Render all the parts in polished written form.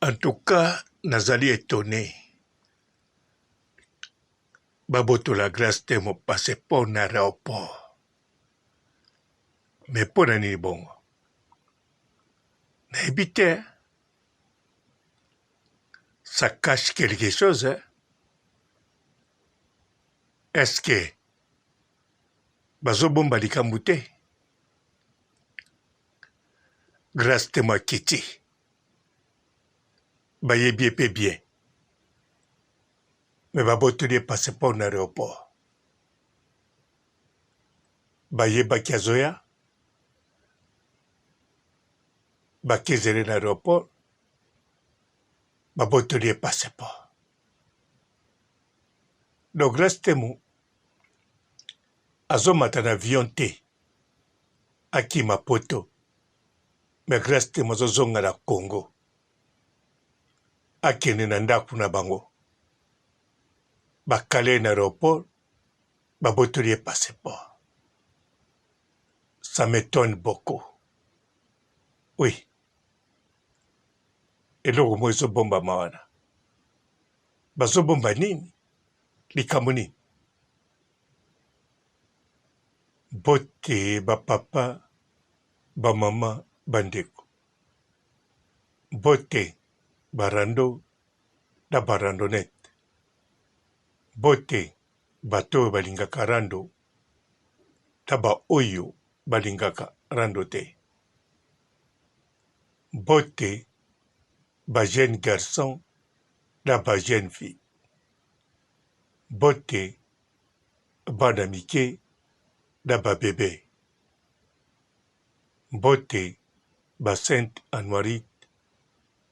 En tout cas, nazali étonné. Baboto la grâce de mon passeport na aéroport. Mais pour nani bongo. Nayebi te. Ça cache quelque chose, hein? Est-ce que bazobomba likambo te? Grâce te moi kiti. Bayebi epe bien. Mais babotoli passeport na aéroport. Bayebaki azoya. Bakezele na aéroport. Babotoli passeport. Donc grâce te mo azomata na avion te. Akima poto. Mais grâce te mo azozonga na Congo. Akende na ndako na bango. Bakale na aéroport. Babotoli passeport. Ça m'étonne beaucoup. Oui. Eloko mo ezobomba mawana. Bazobomba nini? Likambo nini? Bote bapapa, bamama, bandeko. Bote barando na barandonete. Bote bato balingaka rando na ba oyo balingaka rando te. Bote ba jeune garçon na ba jeune fille. Bote bana mike na ba bébé. Bote ba Sainte Anouarite,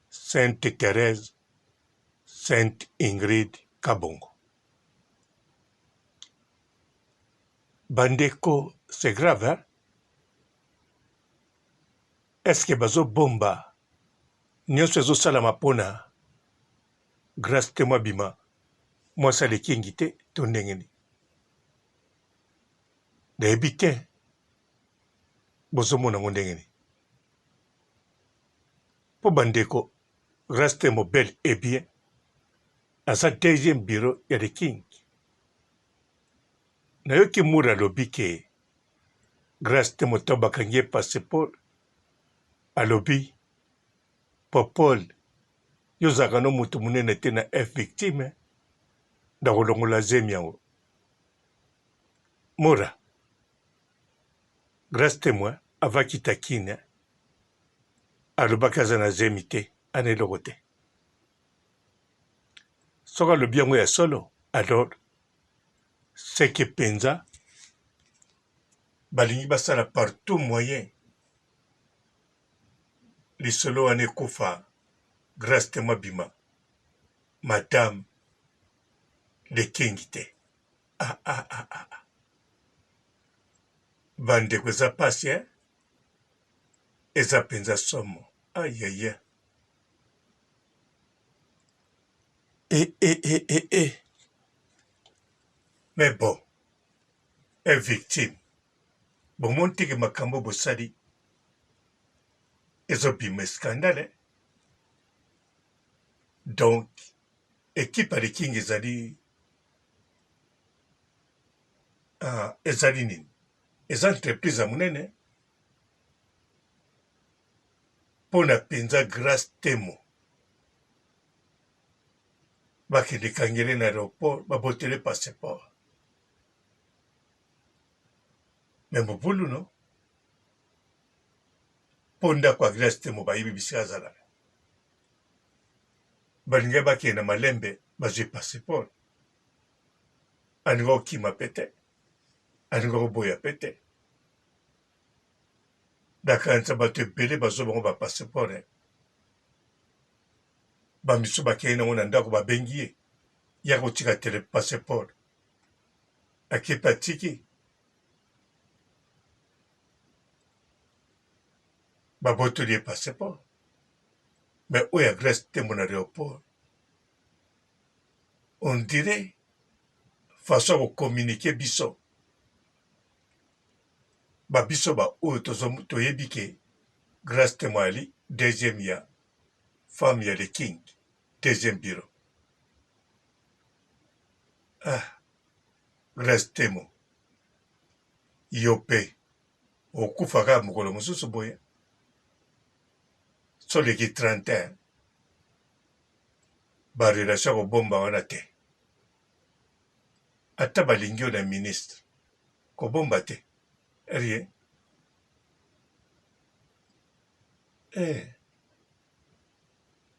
Sainte Thérèse, Sainte Ingrid Kabongo. Bandeko, c'est grave, hein? Est-ce que bazo bomba? Nyonso ezosalama mpona grâce te mwa bima mwasi alekingi te to ndenge nini? Nayebi te bozomona ngo ndenge nini? Mpo bandeko grâce te mo bel et bien aza deuxième bureau ya the king. Nayoki mura alobi ke grâce te moto bakangi ye passeport alobi popole yo ozalaka no moto monene te na f victime ndakolongola zemi yango. Mura grâce te moi avakita kine alobaki aza na zemi te ana eloko te. Soki alobi yango ya solo alors seke mpenza balingi basala partout moyen lisolo wana ekufa grâce te mwa bima madame lekingi te. Bandeko eza pasi, eh? Eza mpenza somo. Ayaya. Mais bon, est victime. Bon, mon tiki makambo bosali. Ezobima scandale. Donc, équipe de King ezali ezali nini? Eza entreprise ya monene mpona mpenza grâce temo bakende kangele na aéroport babotele passeport. Me mobulu no mpo ndako ya grâce temo bayebi bisika azalaka balingi bakende na malembe bazwi passeport alingi okima pe te alingi koboya pe te dakanisa bato ebele bazwa bango bapasseport bamisu bakei nango na ndako babengi ye ya kotika tele passeport akepe atiki babotoli ye passeport. Mais oyo ya grâce tembo na aéroport on dirait façon ya kokommunike biso babiso ba oyo toyebi ke grâce tembo ali deuxième ya femme ya le king deuxième bureau. Ah, Grace Temo yo mpe okufa kaka mokolo mosusu boye so leki 31 barelation kobomba wana te ata balingi yo na ministre kobomba te rien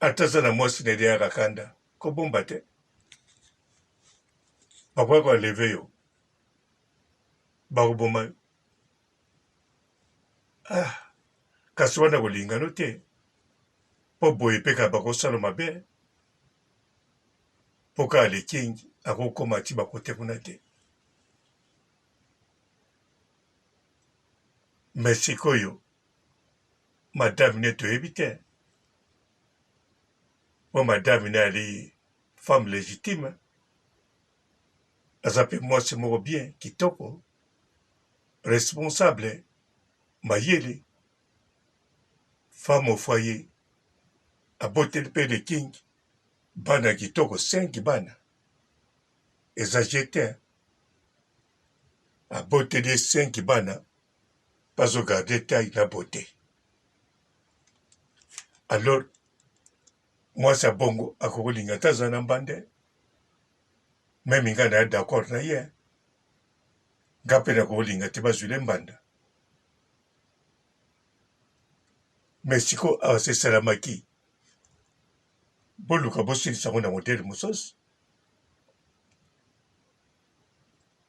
ata aza na mwasi na eleyaka kanda kobomba te bakoki koleve yo bakoboma yo kasi wana kolingano te mpo boye mpe kaka bakosala mabe mpo kaka lekingi akokoma ti bakote kuna te me sikoyo madame ne toyebi te mpo madame ne ali femme légitime aza mpe mwasi moko bien kitoko responsable mayele femme au foyer aboteli mpe le king bana kitoko 5 bana ezage te aboteli 5 bana bazogarde taille na beauté alors mwasi abongo akokolinga te aza na mbande meme nga na ya d'accord na ye nga mpe nakokolinga te bazwile mbanda me siko asesalamaki boluka bosilisa ngo na modele mosusu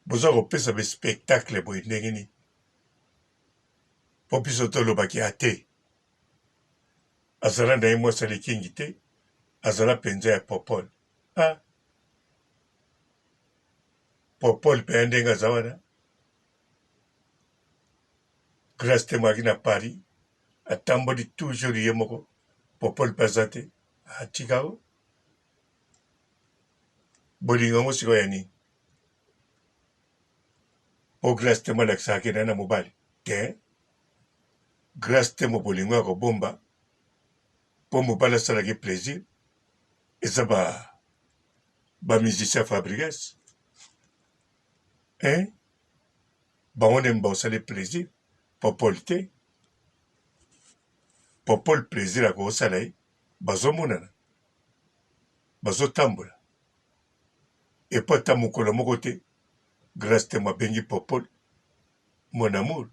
boza kopesa bespectacle boye ndenge nini mpo biso tolobaki ate azala na ye mwasi alekingi te azala mpenza ya popole popole mpe ya ndenge aza wana Grace Temo aki na paris atamboli toujours ye moko popole mpe aza te atika o bolingo yango sikoyo ya nini mpo Grace Temo alakisaka kenda na mobali te Grace Temo bolingo ya kobomba mpo mobali asalaki plaisir eza bamusicien fabrigas bango nde basali plaisir popole te popole plaisir akosala ye bazomonana bazotambola epo ata mokolo moko te Grace Temo abengi popole mon amour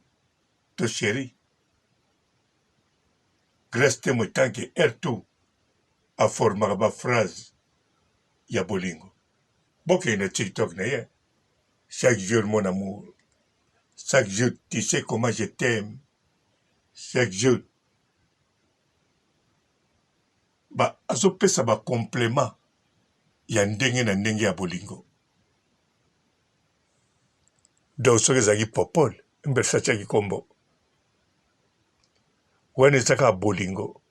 to chéri Grace Temo etanke ertu aformaka baphrase ya bolingo bokende na tiktok na ye chaque jour mon amour chaque jour tu sais comment je t'aime chaque jour azopesa bacomplément ya ndenge na ndenge ya bolingo donc soki ezalaki popole mbelisa tiaki nkombo wana ezaka bolingo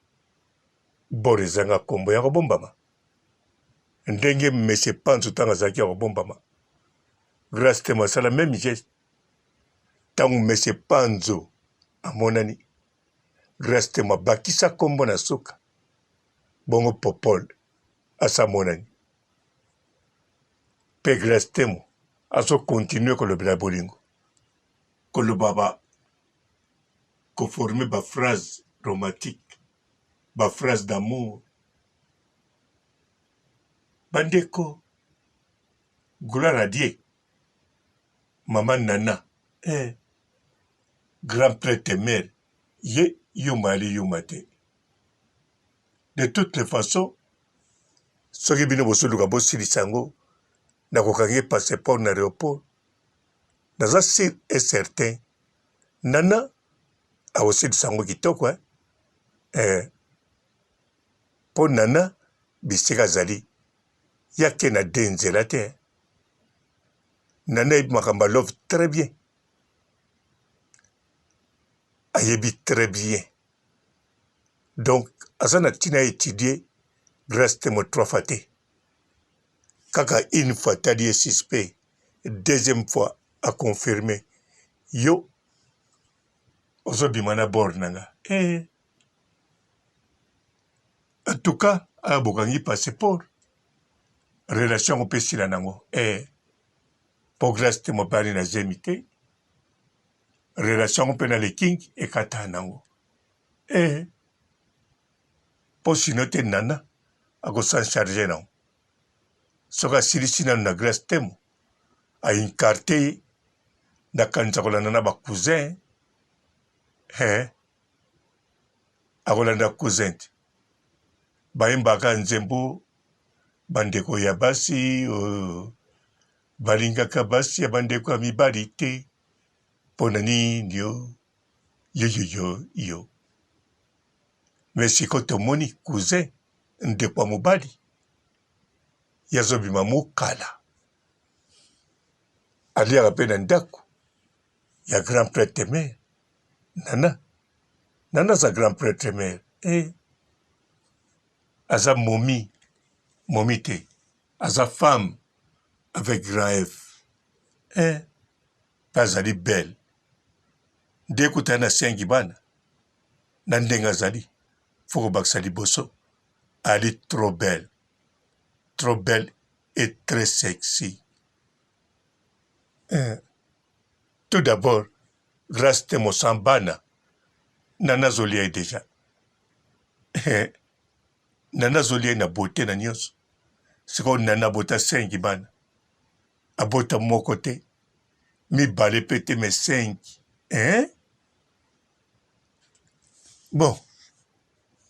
bor ezanga nkombo ya kobombama ndenge mese panzo ntango azalaki ya kobombama Grace Temo asala meme geste ntango mese panzo amonani Grace Temo abakisa nkombo na suka bongo popole asamonani mpe Grace Temo azokontinue kolobela bolingo koloba koforme baphrase romantique baphrase d'amour bandeko gloire à Dieu mama nana grand prêtre mère ye yuma ali yuma te de toutes les façons soki bino bosoluka bosilisa yango nakokangi ye passeport na aéroport naza sur et certain nana akosilisa yango kitoko mpo nana bisika azali yake na de nzela te nana yebi makambo alove très bien ayebi très bien donc aza na ntina ya étudie Grace Temo 3 fois te kaka une fois tali ye suspect deuxième fois aconfirme yo ozobima na bord na nga tout cas abokangi passeport relation kopesila nango po grâce te mobali na zemi te relation mpe na lekingi ekata nango po sino te nana akosan charge nango soki asilisi nano na grâce temo ainkarte nakanisa kolanda na bacousin akolanda cousin te bayembaka nzembo bandeko ya basi balingaka basi ya bandeko ya mibali te mpona nini yo mais siko tomoni cousin ndeko ya mobali yazobima mokala aliaka mpe na ndako ya grand prêtre mare nana aza grand prêtre mare aza momi te aza femme avec grand F mpe azali belle nde ekutani na sengi bana na ndenge azali fo kobakisa liboso ali trop belle et très sexy tout d'abord grâce te mosambana nana azolia ye deja nana azolia ye na beauté na nyonso sikoyo nana abota sengi bana abota moko te mibale mpe te me sengi bon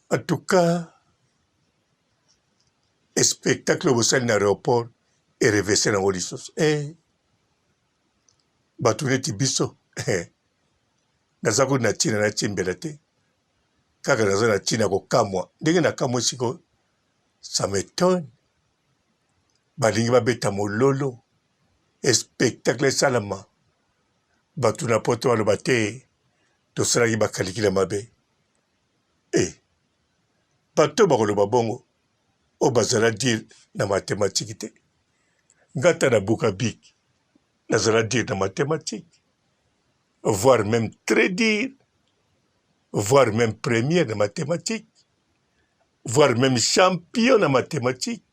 en tout cas spectacle bosali na aéroport erevese nango lisusu bato neti biso naza kodi na ntina natiembela te kaka naza na ntina kokamwa ndenge nakamwa sikoyo ça m'étonne balingi babeta mololo spectacle esalama bato na poto baloba te tosalaki bakalikila mabe bato bakoloba bongo oyo bazala dire na mathématique te ngata na buka bik nazala dire na mathématique voire même très dire voire même premier na mathématique voire même champion na mathématique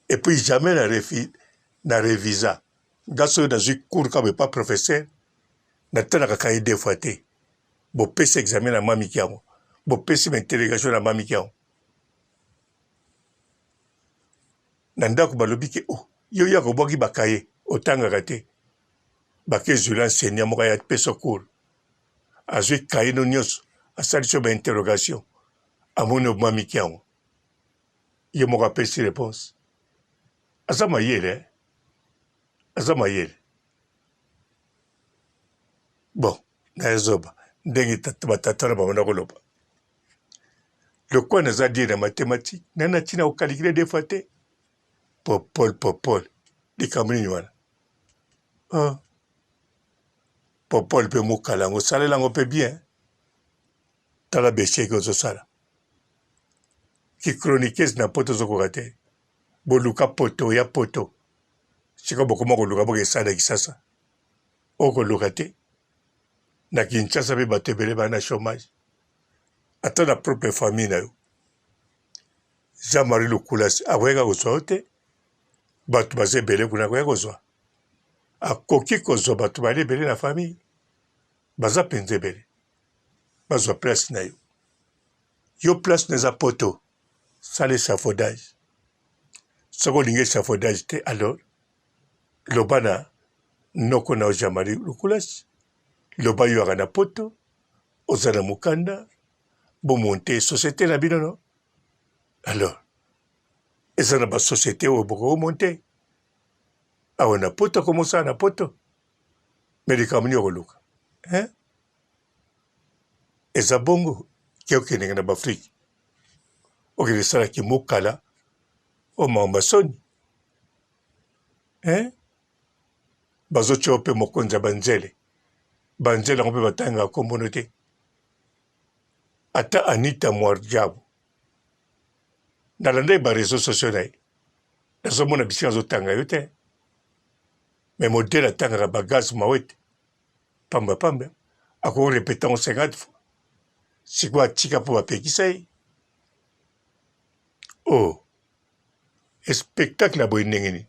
et puis jamais na révisa nga soki nazwi cours kaka pas professeur natalaka kaye deux fois te bopesi examen na mamiki yango bopesi mainterrogation na mamiki yango na ndako balobi ke yo yaka obwaki bakaye otangaka te bakezwila enseignant moko ya peso cours azwi kaye no nyonso asalisi yo bainterrogation amoni omamiki yango ye moko apesi réponse aza mayele bon nayezoba ndenge batata na bamona koloba lokwa naza dire na mathématique nana ntina kokalikile deux fois te popole likambo nini wana popole mpe mokala yango osalela yango mpe bien tala besheke ozosala kichroniqueuse na poto ozokoka te boluka poto ya poto sika bokoma koluka boka esala kisasa okoluka te na kinshasa mpe bato ebele baa na chômage ata na propre famille na yo Jean-Marie Lukulasi akoyeka kozwa yo te bato baza ebele kuna akoyeka kozwa akoki kozwa bato bali ebele na famille baza mpenza ebele bazwa place na yo place na eza poto sala échafaudage soki olingi échafaudage te alors loba na noko na Jean-Marie Lukulasi loba yoaka na poto oza na mokanda bomonte société na bino no alors eza na basociété oyo boka omonte awa na poto akomosala na poto me likambo nini okoluka eza bongo ke okendenge na baafrike okende esalaki mokala o makambo soni bazotya mpe mokonzi ya banzele yango mpe batangaka kombono te ata Anita Mwarjabu nalanda ye bareseau sociaux na ye nazomona bisika azotanga yo te me modele atangaka bagaz mawete pamba akoki repeta ngo 50 fois sikoyo atika mpo bapekisa ye Oh, spectacle à Boinengini.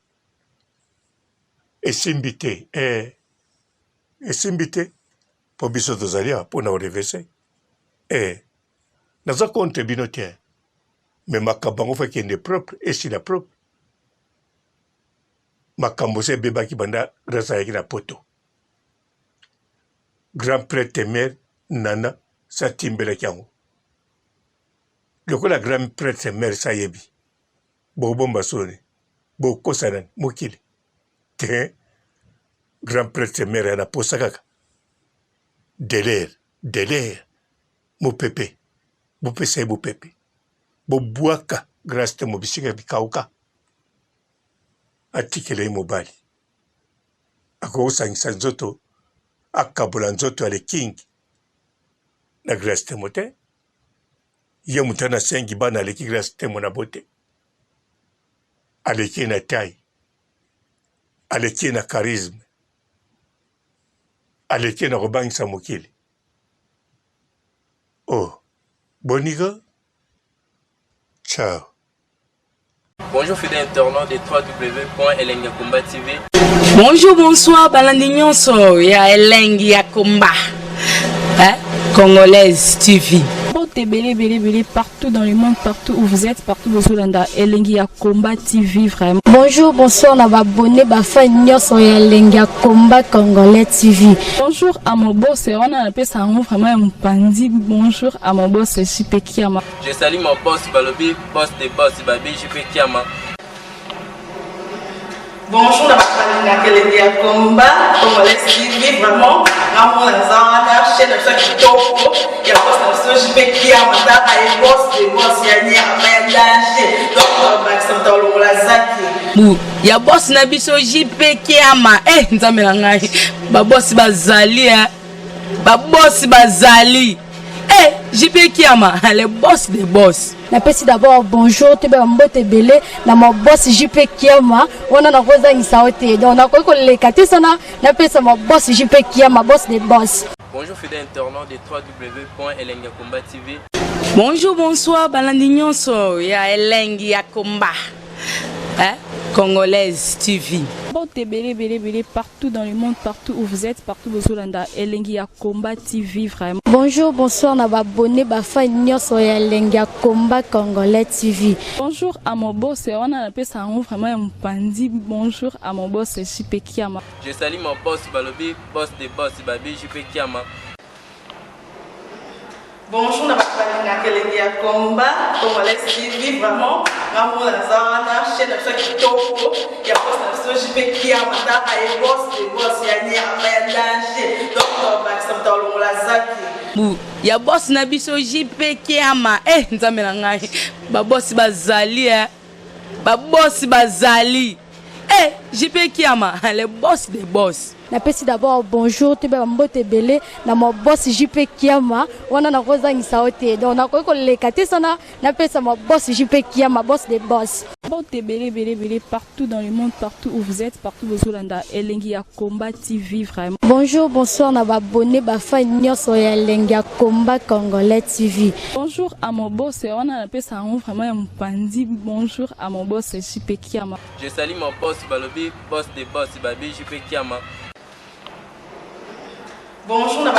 Et simbité, pour biso tozalia, pour nous reverser. Naza contre binotier. Mais ma kabango fait qu'il est propre, et si la propre. Ma kambose beba ki banda grâce à la poto. Grand prêtre mère, nana, sa timbele kiango. Le coup la grand prêtre mère sa yebi. Bo bomba sone. Bo kosanan, mokili. Te, grand prêtre mère na posakaka. Délire. Mo pepe. Bo pese bo pepe. Bo buaka, grâce te mo bisika bikauka. Atikele mobali. Ako sangisa nzoto. Akabula nzoto ale king. Na grâce te mote. Ye mutana sengi bana aleki grâce te mona bote. Aleki na taille. Aleki na charisme. Aleki na robangisa mokili. Oh. Boniga. Ciao. Bonjour fidèles internautes de www.elengiakomba TV. Bonjour, bonsoir, balandi nyonso ya Elengi ya Komba. Congolaise TV. Belé partout dans le monde, partout où vous êtes, partout où vous êtes, Elengi ya Komba TV vraiment. Bonjour, bonsoir, on va abonné fan nyonso ya Elengi ya Komba Congolais TV. Bonjour à mon boss, on a appelé ça vraiment un pandi. Bonjour à mon boss, JP Kiama. Je salue mon boss Balobi, boss des boss Babi, JP Kiama. Bonjour, na Elengi ya Komba Congolais TV vraiment. Ramon Zana, chaîne de chaque topo, il y a pas de JP Kiama, et boss des boss, il y a un danger. Donc, Maxime Talon la Zaki. Ya boss na biso JP Kiama. Nzambe na ngai. Ba boss bazali Ba boss bazali. JP Kiama, le boss des boss. Napesi d'abord bonjour, te ba mbote belé na mo boss JP Kiama, wana na koza ngisaote. Donc na ko le katisana, napesa mo boss JP Kiama, boss des boss. Bonjour fidèles internautes de www.elengiakomba TV. Bonjour, bonsoir, balandi nyonso ya Elengi ya Komba. Congolaise TV. Belé partout dans le monde, partout où vous êtes, partout où vous êtes, Elengi ya Komba TV vraiment. Bonjour, bonsoir, on va abonné fan nyonso ya Elengi ya Komba Congolais TV. Bonjour à mon boss, on a appelé ça vraiment un pandi. Bonjour à mon boss, JP Kiama. Je salue mon boss Balobi, boss des boss Babi, JP Kiama. Bonjour, na Elengi ya Komba Congolais TV vraiment. Ramon Zana, chaîne de chaque topo, il y a pas de JP Kiama, et boss des boss, il y a un danger. Donc, Maxime Talon la Zaki. Ya boss na biso JP Kiama. Nzambe na ngai. Ba boss bazali Ba boss bazali. JP Kiama, le boss des boss. Napesi d'abord bonjour, te ba mbote belé na mo boss JP Kiama, wana na koza ngisaote. Donc na ko le katisana, napesa mo boss JP Kiama, boss des boss. Belé partout dans le monde, partout où vous êtes, partout où vous êtes, Elengi ya Komba TV vraiment. Bonjour, bonsoir, on va abonné fan nyonso ya Elengi ya Komba Congolais TV. Bonjour à mon boss, on a appelé ça vraiment un pandi. Bonjour à mon boss, JP Kiama. Je salue mon boss Balobi, boss des boss Babi, JP Kiama. Bonjour, na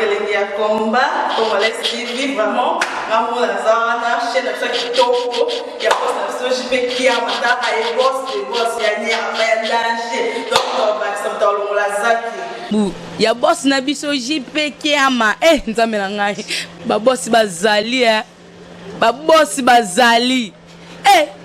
Elengi ya Komba Congolais TV vraiment. Ramon Zana, chaîne de chaque topo, il y a pas de JP Kiama, et boss des boss, il y a un danger. Donc, Maxime Talon la Zaki. Ya boss na biso JP Kiama. Nzambe na ngai. Ba boss bazali Ba boss bazali.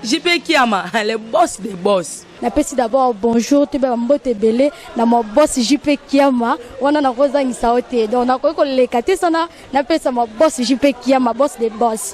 JP Kiama, le boss des boss. Napesi d'abord bonjour, te ba mbote belé na mo boss JP Kiama, wana na koza ngisaote. Donc na ko le katisana, napesa mo boss JP Kiama, boss des boss.